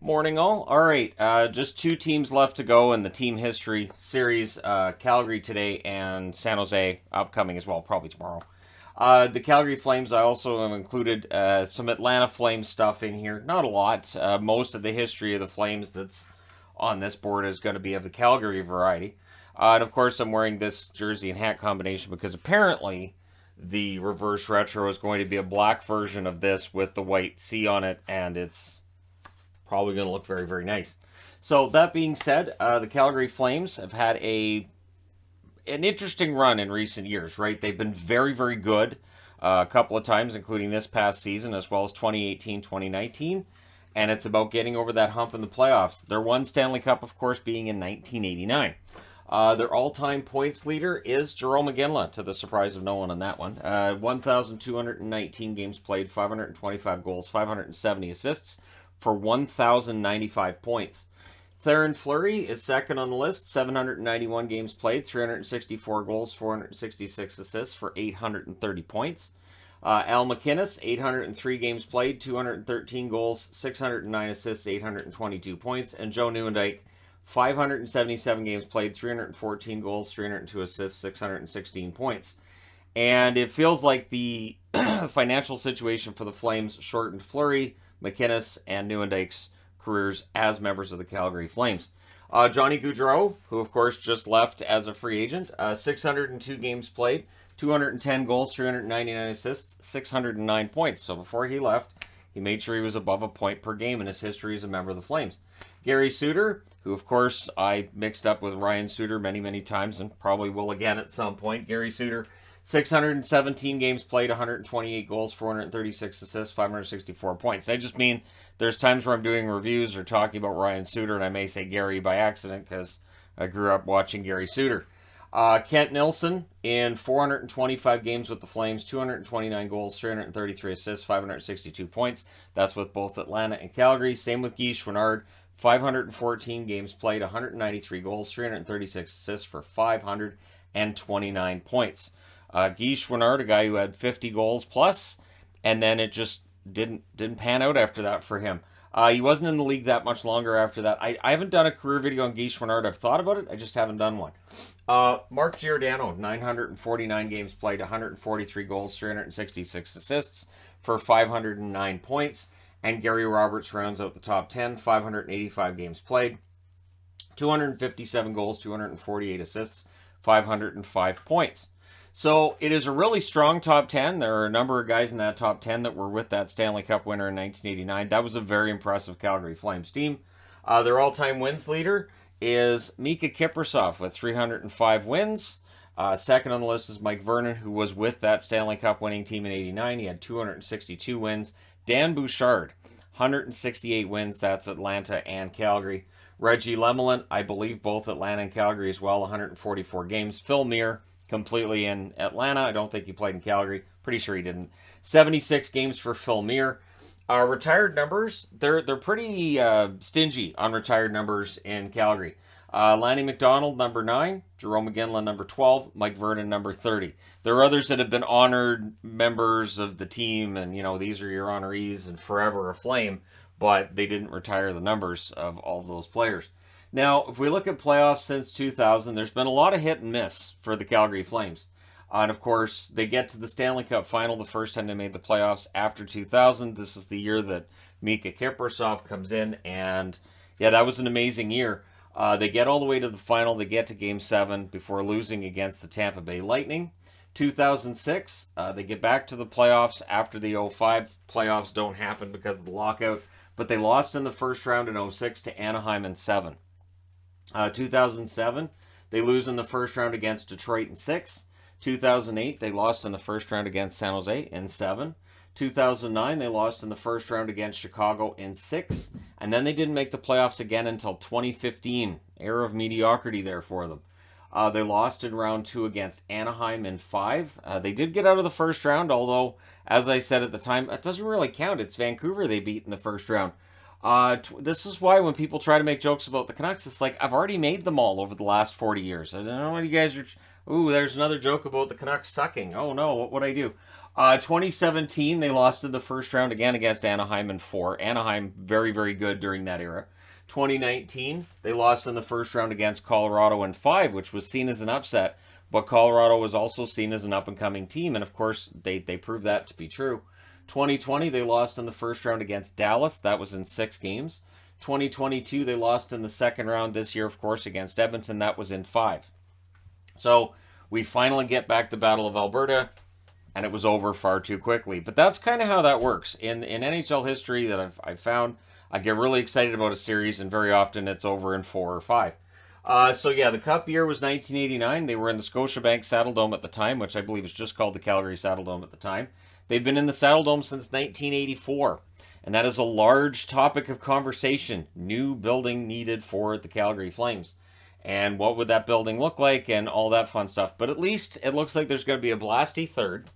Morning, all. All right, just two teams left to go in the team history series. Calgary today and San Jose upcoming as well, probably tomorrow. The Calgary Flames, I also have included some Atlanta Flames stuff in here. Not a lot. Most of the history of the Flames that's on this board is going to be of the Calgary variety. And of course, I'm wearing this jersey and hat combination because apparently the reverse retro is going to be a black version of this with the white C on it, and it's probably going to look very, very nice. So that being said, the Calgary Flames have had an interesting run in recent years, right? They've been very, very good a couple of times, including this past season, as well as 2018, 2019. And it's about getting over that hump in the playoffs. Their one Stanley Cup, of course, being in 1989. Their all-time points leader is Jarome Iginla, to the surprise of no one on that one. 1,219 games played, 525 goals, 570 assists for 1,095 points. Theoren Fleury is second on the list, 791 games played, 364 goals, 466 assists for 830 points. Al MacInnis, 803 games played, 213 goals, 609 assists, 822 points. And Joe Nieuwendyk, 577 games played, 314 goals, 302 assists, 616 points. And it feels like the financial situation for the Flames shortened Fleury, MacInnis, and Nieuwendyk's careers as members of the Calgary Flames. Johnny Goudreau, who of course just left as a free agent, 602 games played, 210 goals, 399 assists, 609 points. So before he left, he made sure he was above a point per game in his history as a member of the Flames. Gary Suter, who of course I mixed up with Ryan Suter many, many times and probably will again at some point. Gary Suter, 617 games played, 128 goals, 436 assists, 564 points. I just mean there's times where I'm doing reviews or talking about Ryan Suter and I may say Gary by accident because I grew up watching Gary Suter. Kent Nilsson in 425 games with the Flames, 229 goals, 333 assists, 562 points. That's with both Atlanta and Calgary. Same with Guy Chouinard, 514 games played, 193 goals, 336 assists for 529 points. Guy Chouinard, a guy who had 50 goals plus, and then it just didn't pan out after that for him. He wasn't in the league that much longer after that. I haven't done a career video on Guy Chouinard. I've thought about it. I just haven't done one. Mark Giordano, 949 games played, 143 goals, 366 assists for 509 points. And Gary Roberts rounds out the top 10, 585 games played, 257 goals, 248 assists, 505 points. So it is a really strong top 10. There are a number of guys in that top 10 that were with that Stanley Cup winner in 1989. That was a very impressive Calgary Flames team. Their all-time wins leader is Mika Kiprusoff with 305 wins. Second on the list is Mike Vernon, who was with that Stanley Cup winning team in 89. He had 262 wins. Dan Bouchard, 168 wins. That's Atlanta and Calgary. Reggie Lemelin, I believe both Atlanta and Calgary as well, 144 games. Phil Muir, completely in Atlanta. I don't think he played in Calgary. Pretty sure he didn't. 76 games for Phil Muir. Retired numbers, they're pretty stingy on retired numbers in Calgary. Lanny McDonald, number 9. Jarome Iginla, number 12. Mike Vernon, number 30. There are others that have been honored members of the team, and, you know, these are your honorees and forever a Flame, but they didn't retire the numbers of all of those players. Now, if we look at playoffs since 2000, there's been a lot of hit and miss for the Calgary Flames. And of course, they get to the Stanley Cup final the first time they made the playoffs after 2000. This is the year that Mika Kiprusoff comes in, and yeah, that was an amazing year. They get all the way to the final. They get to Game 7 before losing against the Tampa Bay Lightning. 2006, they get back to the playoffs after the 05 playoffs don't happen because of the lockout, but they lost in the first round in 06 to Anaheim in 7. 2007, they lose in the first round against Detroit in 6. 2008, they lost in the first round against San Jose in 7. 2009, they lost in the first round against Chicago in 6. And then they didn't make the playoffs again until 2015. Era of mediocrity there for them. They lost in round 2 against Anaheim in 5. They did get out of the first round, although, as I said at the time, it doesn't really count. It's Vancouver they beat in the first round. This is why when people try to make jokes about the Canucks, it's like, I've already made them all over the last 40 years. I don't know what Ooh, there's another joke about the Canucks sucking. Oh no, what would I do? 2017, they lost in the first round again against Anaheim in 4. Anaheim, very, very good during that era. 2019, they lost in the first round against Colorado in 5, which was seen as an upset. But Colorado was also seen as an up-and-coming team, and of course, they proved that to be true. 2020, they lost in the first round against Dallas. That was in 6 games. 2022, they lost in the second round this year, of course, against Edmonton. That was in 5. So we finally get back the Battle of Alberta, and it was over far too quickly. But that's kind of how that works. In NHL history that I've found, I get really excited about a series, and very often it's over in 4 or 5. So yeah, the Cup year was 1989. They were in the Scotiabank Saddledome at the time, which I believe is just called the Calgary Saddledome at the time. They've been in the Saddledome since 1984. And that is a large topic of conversation. New building needed for the Calgary Flames. And what would that building look like and all that fun stuff. But at least it looks like there's going to be a blasty third.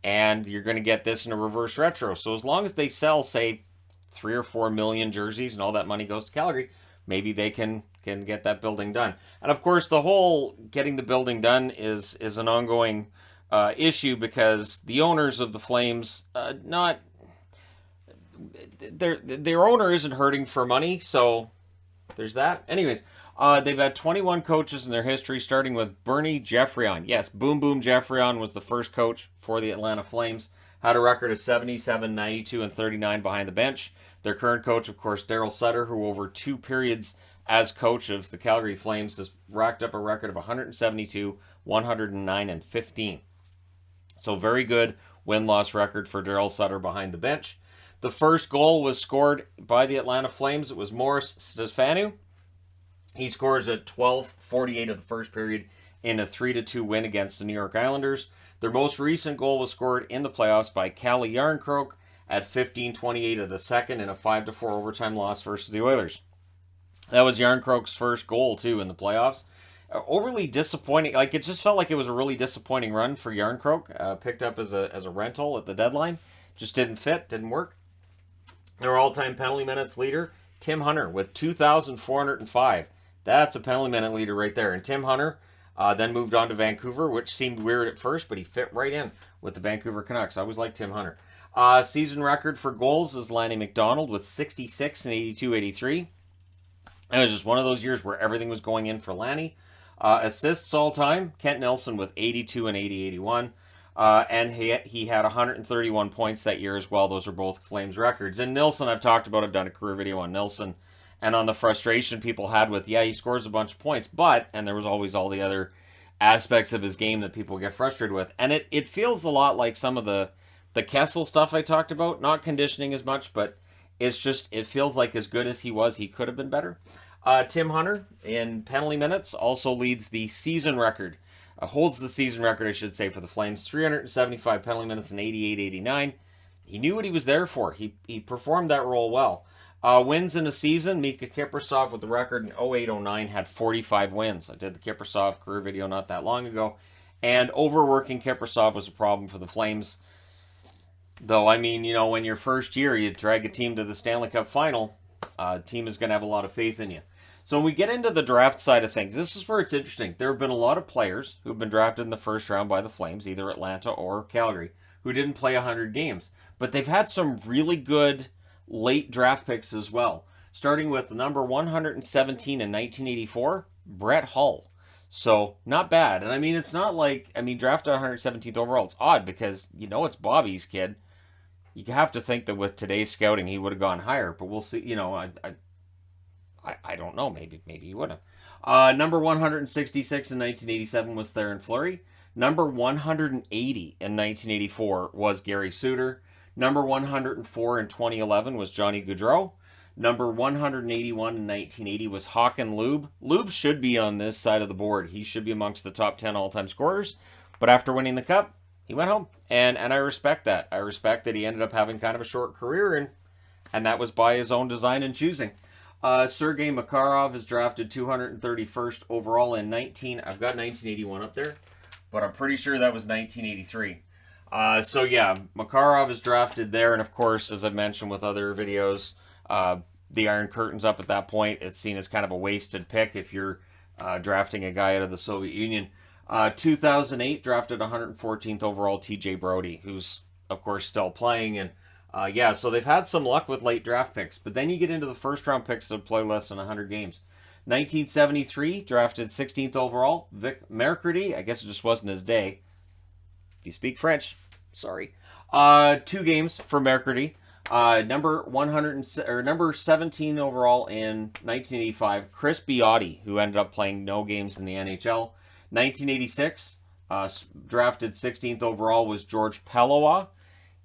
And you're going to get this in a reverse retro. So as long as they sell, say, 3 or 4 million jerseys and all that money goes to Calgary, maybe they can get that building done. And of course, the whole getting the building done is an ongoing issue because the owners of the Flames, their owner isn't hurting for money, so there's that. Anyways, they've had 21 coaches in their history, starting with Bernie Geoffrion. Yes, Boom Boom Geoffrion was the first coach for the Atlanta Flames. Had a record of 77, 92, and 39 behind the bench. Their current coach, of course, Daryl Sutter, who over 2 periods as coach of the Calgary Flames has racked up a record of 172, 109, and 15. So very good win-loss record for Daryl Sutter behind the bench. The first goal was scored by the Atlanta Flames. It was Morris Stefanu. He scores at 12:48 of the first period in a 3-2 win against the New York Islanders. Their most recent goal was scored in the playoffs by Calle Jarnkrok at 15:28 of the second in a 5-4 overtime loss versus the Oilers. That was Jarnkrok's first goal, too, in the playoffs. Overly disappointing. Like, it just felt like it was a really disappointing run for Jarnkrok. Picked up as a rental at the deadline. Just didn't fit, didn't work. Their all-time penalty minutes leader, Tim Hunter, with 2,405. That's a penalty minute leader right there. And Tim Hunter then moved on to Vancouver, which seemed weird at first, but he fit right in with the Vancouver Canucks. I always liked Tim Hunter. Season record for goals is Lanny McDonald with 66 and 82-83. It was just one of those years where everything was going in for Lanny. Assists all time, Kent Nilsson with 82 and 80-81. And he had 131 points that year as well. Those are both Flames records. And Nilsson, I've talked about, I've done a career video on Nilsson and on the frustration people had with, yeah, he scores a bunch of points, but, and there was always all the other aspects of his game that people get frustrated with. And it feels a lot like some of the Kessel stuff I talked about, not conditioning as much, but it's just, it feels like as good as he was, he could have been better. Tim Hunter, in penalty minutes, also leads the season record. Holds the season record, I should say, for the Flames. 375 penalty minutes in 88-89. He knew what he was there for. He performed that role well. Wins in a season, Mika Kiprasov with the record in 08-09 had 45 wins. I did the Kiprasov career video not that long ago. And overworking Kiprasov was a problem for the Flames. Though, I mean, you know, when your first year you drag a team to the Stanley Cup final, team is going to have a lot of faith in you. So when we get into the draft side of things, this is where it's interesting. There have been a lot of players who have been drafted in the first round by the Flames, either Atlanta or Calgary, who didn't play 100 games. But they've had some really good late draft picks as well. Starting with the number 117 in 1984, Brett Hull. So, not bad. And I mean, it's not like, I mean, drafted 117th overall. It's odd because, you know, it's Bobby's kid. You have to think that with today's scouting, he would have gone higher. But we'll see, you know, I don't know. Maybe he would have. Number 166 in 1987 was Theoren Fleury. Number 180 in 1984 was Gary Suter. Number 104 in 2011 was Johnny Goudreau. Number 181 in 1980 was Håkan Lube. Lube should be on this side of the board. He should be amongst the top 10 all-time scorers. But after winning the Cup, he went home. And I respect that. I respect that he ended up having kind of a short career, and that was by his own design and choosing. Sergei Makarov is drafted 231st overall in I've got 1981 up there, but I'm pretty sure that was 1983. So yeah, Makarov is drafted there, and of course, as I've mentioned with other videos, the Iron Curtain's up at that point. It's seen as kind of a wasted pick if you're drafting a guy out of the Soviet Union. 2008 drafted 114th overall TJ Brody, who's of course still playing. And yeah, so they've had some luck with late draft picks. But then you get into the first round picks that play less than 100 games. 1973 drafted 16th overall Vic Mercredi. I guess it just wasn't his day. If you speak French, sorry. 2 games for Mercredi. Number 17 overall in 1985, Chris Biotti, who ended up playing no games in the NHL. 1986, drafted 16th overall was George Pelowa.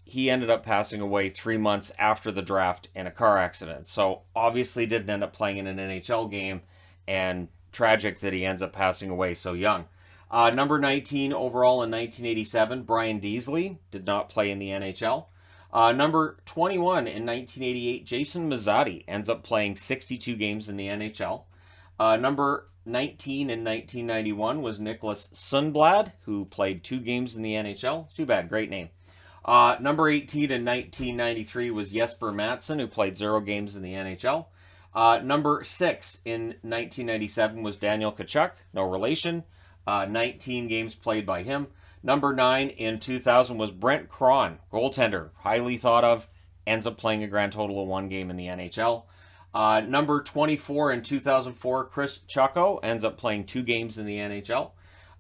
He ended up passing away 3 months after the draft in a car accident. So obviously didn't end up playing in an NHL game, and tragic that he ends up passing away so young. Number 19 overall in 1987, Brian Deasley, did not play in the NHL. Number 21 in 1988, Jason Mazzotti ends up playing 62 games in the NHL. Number 19 in 1991 was Nicholas Sundblad, who played 2 games in the NHL. Too bad, great name. Number 18 in 1993 was Jesper Mattsson, who played 0 games in the NHL. Number 6 in 1997 was Daniel Klimchuk, no relation. 19 games played by him. Number 9 in 2000 was Brent Krohn, goaltender, highly thought of, ends up playing a grand total of 1 game in the NHL. Number 24 in 2004, Chris Chucko, ends up playing 2 games in the NHL.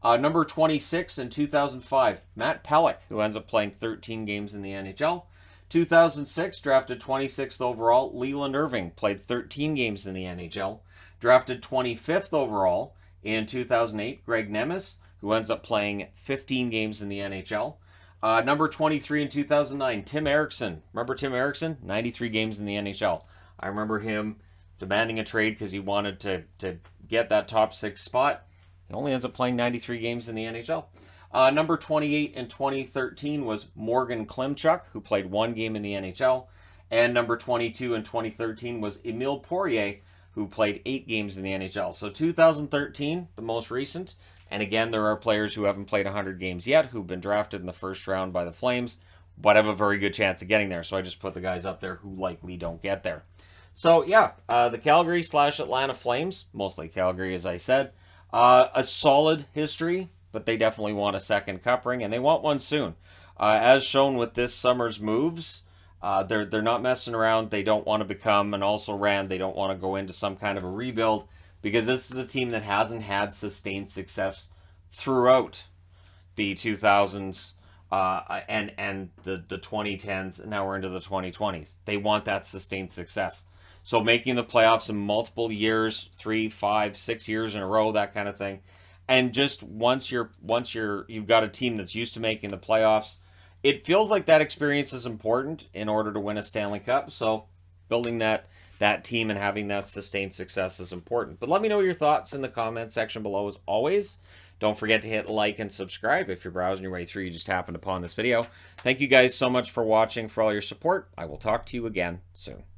Number 26 in 2005, Matt Pelech, who ends up playing 13 games in the NHL. 2006, drafted 26th overall, Leland Irving, played 13 games in the NHL. Drafted 25th overall in 2008, Greg Nemes, who ends up playing 15 games in the NHL. Number 23 in 2009, Tim Erickson. Remember Tim Erickson? 93 games in the NHL. I remember him demanding a trade because he wanted to get that top 6 spot. He only ends up playing 93 games in the NHL. Number 28 in 2013 was Morgan Klimchuk, who played 1 game in the NHL. And number 22 in 2013 was Emile Poirier, who played 8 games in the NHL. So 2013, the most recent. And again, there are players who haven't played 100 games yet, who've been drafted in the first round by the Flames, but have a very good chance of getting there. So I just put the guys up there who likely don't get there. So yeah, the Calgary/Atlanta Flames, mostly Calgary as I said, a solid history, but they definitely want a second cup ring, and they want one soon. As shown with this summer's moves, they're not messing around. They don't want to become an also-ran. They don't want to go into some kind of a rebuild, because this is a team that hasn't had sustained success throughout the 2000s and the 2010s, and now we're into the 2020s. They want that sustained success. So making the playoffs in multiple years, 3, 5, 6 years in a row, that kind of thing. And just once you've got a team that's used to making the playoffs, it feels like that experience is important in order to win a Stanley Cup. So building that team and having that sustained success is important. But let me know your thoughts in the comment section below as always. Don't forget to hit like and subscribe if you're browsing your way through. You just happened upon this video. Thank you guys so much for watching, for all your support. I will talk to you again soon.